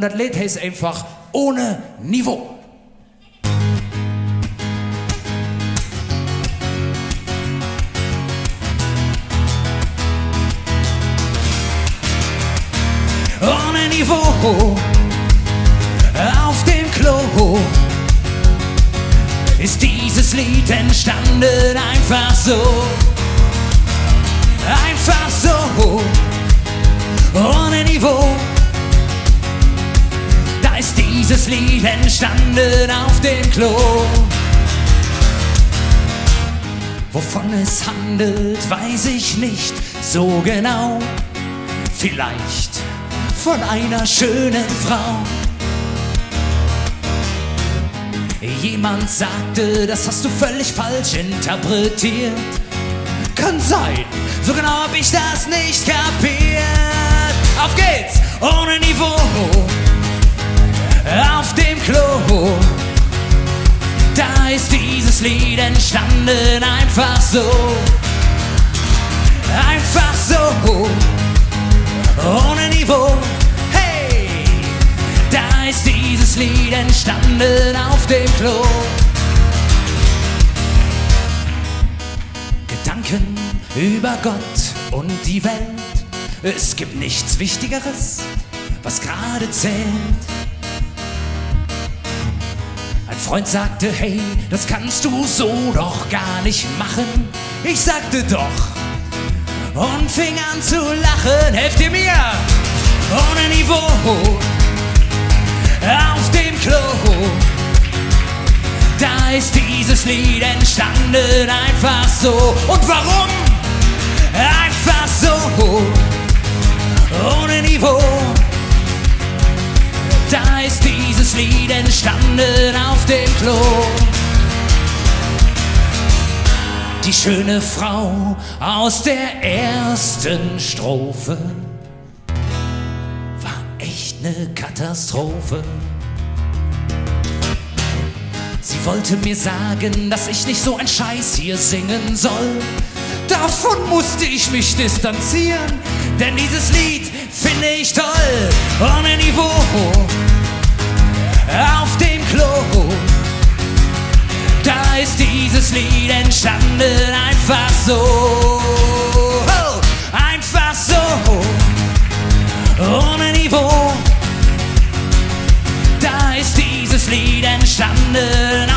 Das Lied heißt einfach Ohne Niveau. Ohne Niveau auf dem Klo ist dieses Lied entstanden, einfach so, einfach so, ohne Niveau. Da ist dieses Lied entstanden auf dem Klo. Wovon es handelt, weiß ich nicht so genau. Vielleicht von einer schönen Frau. Jemand sagte, das hast du völlig falsch interpretiert. Kann sein, so genau hab ich das nicht kapiert. Auf geht's, ohne Niveau auf dem Klo. Da ist dieses Lied entstanden, einfach so, einfach so, ohne Niveau. Hey, da ist dieses Lied entstanden auf dem Klo. Gedanken über Gott und die Welt. Es gibt nichts Wichtigeres, was gerade zählt. Ein Freund sagte, hey, das kannst du so doch gar nicht machen. Ich sagte doch und fing an zu lachen. Helft ihr mir? Ohne Niveau auf dem Klo. Da ist dieses Lied entstanden, einfach so. Und warum? Einfach so, ohne Niveau. Da ist dieses Lied entstanden auf dem Klo. Die schöne Frau aus der ersten Strophe war echt ne Katastrophe. Sie wollte mir sagen, dass ich nicht so ein Scheiß hier singen soll. Davon musste ich mich distanzieren, denn dieses Lied finde ich toll. Ohne Niveau auf dem Klo. Da ist dieses Lied entstanden, einfach so, einfach so, ohne Niveau. Da ist dieses Lied entstanden,